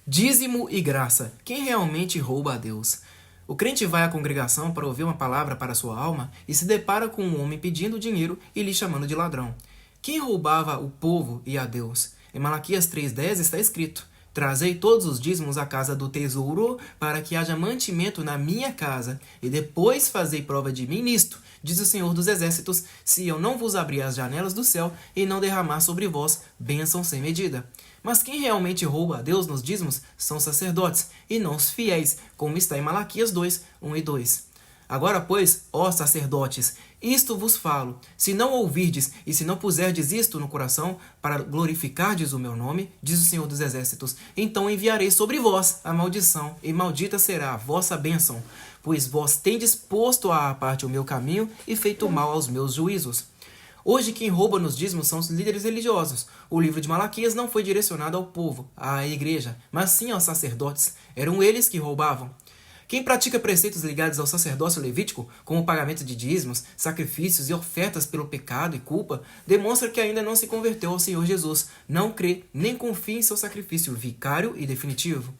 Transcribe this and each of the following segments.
Dízimo e graça. Quem realmente rouba a Deus? O crente vai à congregação para ouvir uma palavra para sua alma e se depara com um homem pedindo dinheiro e lhe chamando de ladrão. Quem roubava o povo e a Deus? Em Malaquias 3,10 está escrito: Trazei todos os dízimos à casa do tesouro, para que haja mantimento na minha casa, e depois fazei prova de mim nisto, diz o Senhor dos Exércitos, se eu não vos abrir as janelas do céu e não derramar sobre vós bênção sem medida. Mas quem realmente rouba a Deus nos dízimos são os sacerdotes, e não os fiéis, como está em Malaquias 2, 1 e 2. Agora, pois, ó sacerdotes, isto vos falo: se não ouvirdes e se não puserdes isto no coração, para glorificardes o meu nome, diz o Senhor dos Exércitos, então enviarei sobre vós a maldição, e maldita será a vossa bênção, pois vós tendes posto à parte o meu caminho e feito mal aos meus juízos. Hoje quem rouba nos dízimos são os líderes religiosos. O livro de Malaquias não foi direcionado ao povo, à igreja, mas sim aos sacerdotes. Eram eles que roubavam. Quem pratica preceitos ligados ao sacerdócio levítico, como o pagamento de dízimos, sacrifícios e ofertas pelo pecado e culpa, demonstra que ainda não se converteu ao Senhor Jesus, não crê nem confia em seu sacrifício vicário e definitivo.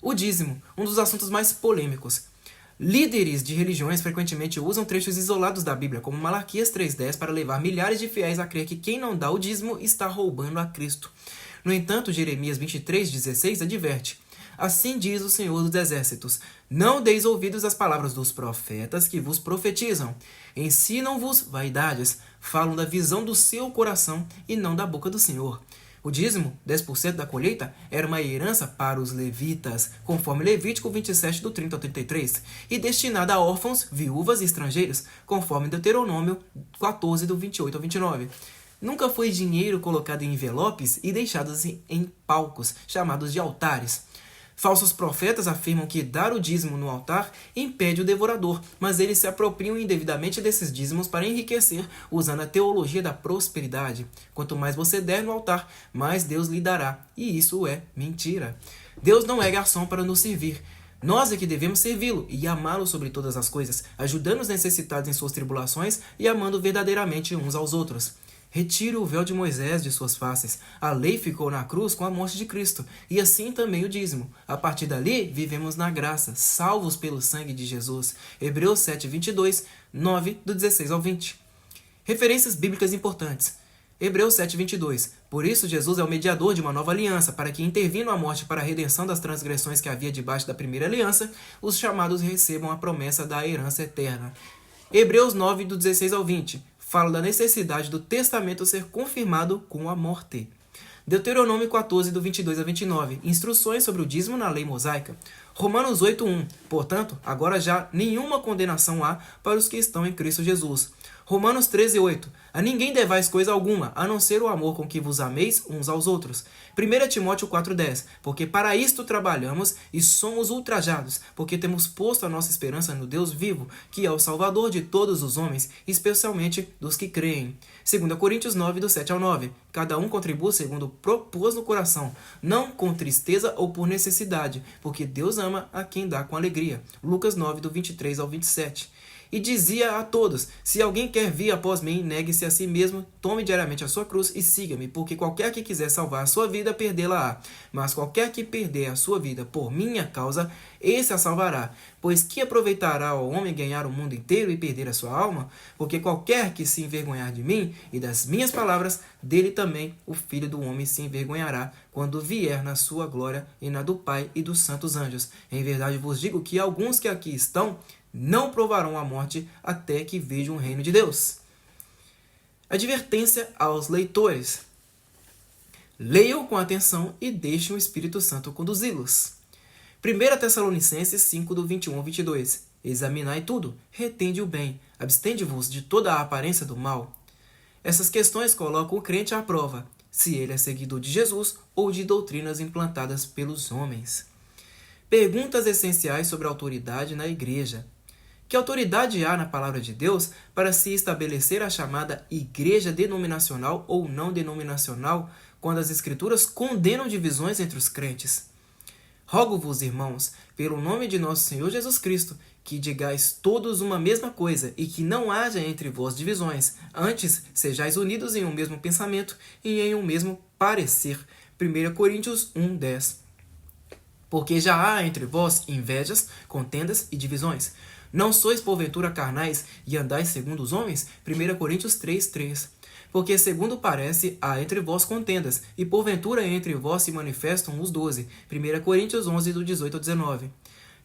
O dízimo, um dos assuntos mais polêmicos. Líderes de religiões frequentemente usam trechos isolados da Bíblia, como Malaquias 3,10, para levar milhares de fiéis a crer que quem não dá o dízimo está roubando a Cristo. No entanto, Jeremias 23,16 adverte: Assim diz o Senhor dos Exércitos: Não deis ouvidos às palavras dos profetas que vos profetizam. Ensinam-vos vaidades, falam da visão do seu coração e não da boca do Senhor. O dízimo, 10% da colheita, era uma herança para os levitas, conforme Levítico 27, do 30 ao 33, e destinada a órfãos, viúvas e estrangeiros, conforme Deuteronômio 14, do 28 ao 29. Nunca foi dinheiro colocado em envelopes e deixados em palcos, chamados de altares. Falsos profetas afirmam que dar o dízimo no altar impede o devorador, mas eles se apropriam indevidamente desses dízimos para enriquecer, usando a teologia da prosperidade. Quanto mais você der no altar, mais Deus lhe dará. E isso é mentira. Deus não é garçom para nos servir. Nós é que devemos servi-lo e amá-lo sobre todas as coisas, ajudando os necessitados em suas tribulações e amando verdadeiramente uns aos outros. Retire o véu de Moisés de suas faces. A lei ficou na cruz com a morte de Cristo, e assim também o dízimo. A partir dali, vivemos na graça, salvos pelo sangue de Jesus. Hebreus 7, 22, 9, do 16 ao 20. Referências bíblicas importantes. Hebreus 7, 22. Por isso, Jesus é o mediador de uma nova aliança, para que, intervindo a morte para a redenção das transgressões que havia debaixo da primeira aliança, os chamados recebam a promessa da herança eterna. Hebreus 9, do 16 ao 20. Fala da necessidade do testamento ser confirmado com a morte. Deuteronômio 14, do 22 a 29. Instruções sobre o dízimo na lei mosaica. Romanos 8, 1. Portanto, agora já nenhuma condenação há para os que estão em Cristo Jesus. Romanos 13, 8. A ninguém devais coisa alguma, a não ser o amor com que vos ameis uns aos outros. 1 Timóteo 4,10. Porque para isto trabalhamos e somos ultrajados, porque temos posto a nossa esperança no Deus vivo, que é o Salvador de todos os homens, especialmente dos que creem. 2 Coríntios 9, do 7 ao 9. Cada um contribua segundo propôs no coração, não com tristeza ou por necessidade, porque Deus ama a quem dá com alegria. Lucas 9, do 23 ao 27. E dizia a todos: se alguém quer vir após mim, negue-se a si mesmo, tome diariamente a sua cruz e siga-me, porque qualquer que quiser salvar a sua vida, perdê-la-á. Mas qualquer que perder a sua vida por minha causa, esse a salvará. Pois que aproveitará ao homem ganhar o mundo inteiro e perder a sua alma? Porque qualquer que se envergonhar de mim e das minhas palavras, dele também o Filho do Homem se envergonhará, quando vier na sua glória e na do Pai e dos santos anjos. Em verdade vos digo que alguns que aqui estão não provarão a morte até que vejam o reino de Deus. Advertência aos leitores. Leiam com atenção e deixem o Espírito Santo conduzi-los. 1 Tessalonicenses 5, do 21 ao 22. Examinai tudo, retende o bem, abstende-vos de toda a aparência do mal. Essas questões colocam o crente à prova, se ele é seguidor de Jesus ou de doutrinas implantadas pelos homens. Perguntas essenciais sobre a autoridade na igreja. Que autoridade há na palavra de Deus para se estabelecer a chamada igreja denominacional ou não denominacional, quando as Escrituras condenam divisões entre os crentes? Rogo-vos, irmãos, pelo nome de nosso Senhor Jesus Cristo, que digais todos uma mesma coisa e que não haja entre vós divisões. Antes, sejais unidos em um mesmo pensamento e em um mesmo parecer. 1 Coríntios 1, 10. Porque já há entre vós invejas, contendas e divisões. Não sois porventura carnais e andais segundo os homens? 1 Coríntios 3:3. Porque segundo parece, há entre vós contendas, e porventura entre vós se manifestam os 12. 1 Coríntios 11, do 18 ao 19.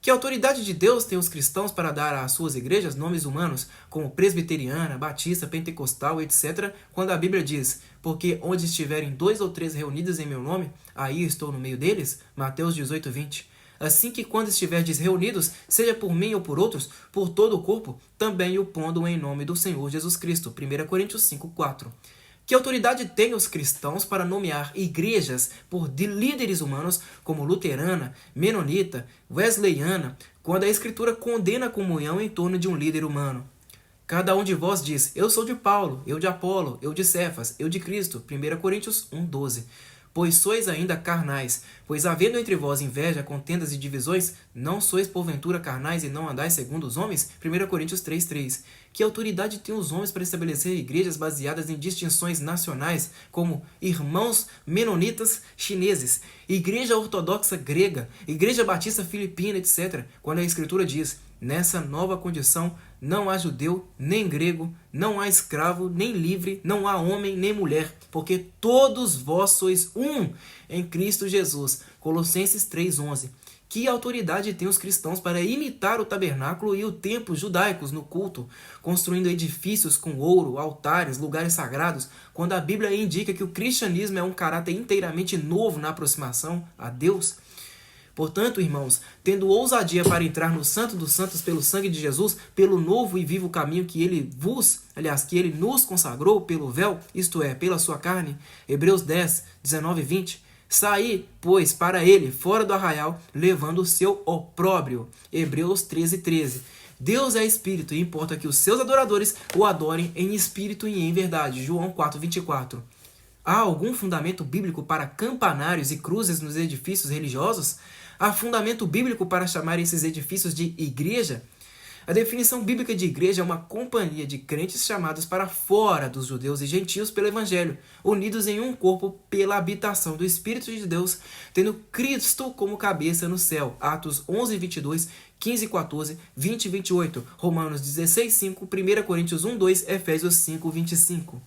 Que autoridade de Deus tem os cristãos para dar às suas igrejas nomes humanos, como presbiteriana, batista, pentecostal, etc., quando a Bíblia diz: porque onde estiverem 2 ou 3 reunidos em meu nome, aí estou no meio deles? Mateus 18:20. Assim que quando estiverdes reunidos, seja por mim ou por outros, por todo o corpo, também o pondo em nome do Senhor Jesus Cristo. 1 Coríntios 5:4. Que autoridade têm os cristãos para nomear igrejas por líderes humanos como luterana, menonita, wesleyana, quando a Escritura condena a comunhão em torno de um líder humano? Cada um de vós diz: eu sou de Paulo, eu de Apolo, eu de Cefas, eu de Cristo. 1 Coríntios 1:12. Pois sois ainda carnais, pois havendo entre vós inveja, contendas e divisões, não sois porventura carnais e não andais segundo os homens? 1 Coríntios 3:3. Que autoridade têm os homens para estabelecer igrejas baseadas em distinções nacionais, como irmãos menonitas chineses, igreja ortodoxa grega, igreja batista filipina, etc., quando a Escritura diz: nessa nova condição não há judeu nem grego, não há escravo nem livre, não há homem nem mulher, porque todos vós sois um em Cristo Jesus. Colossenses 3:11. Que autoridade têm os cristãos para imitar o tabernáculo e o templo judaicos no culto, construindo edifícios com ouro, altares, lugares sagrados, quando a Bíblia indica que o cristianismo é um caráter inteiramente novo na aproximação a Deus? Portanto, irmãos, tendo ousadia para entrar no Santo dos Santos pelo sangue de Jesus, pelo novo e vivo caminho que ele nos consagrou pelo véu, isto é, pela sua carne, Hebreus 10, 19 e 20, saí, pois, para ele, fora do arraial, levando o seu opróbrio, Hebreus 13, 13. Deus é espírito e importa que os seus adoradores o adorem em espírito e em verdade, João 4, 24. Há algum fundamento bíblico para campanários e cruzes nos edifícios religiosos? Há fundamento bíblico para chamar esses edifícios de igreja? A definição bíblica de igreja é uma companhia de crentes chamados para fora dos judeus e gentios pelo Evangelho, unidos em um corpo pela habitação do Espírito de Deus, tendo Cristo como cabeça no céu. Atos 11, 22, 15, 14, 20 e 28, Romanos 16, 5, 1 Coríntios 1, 2, Efésios 5, 25.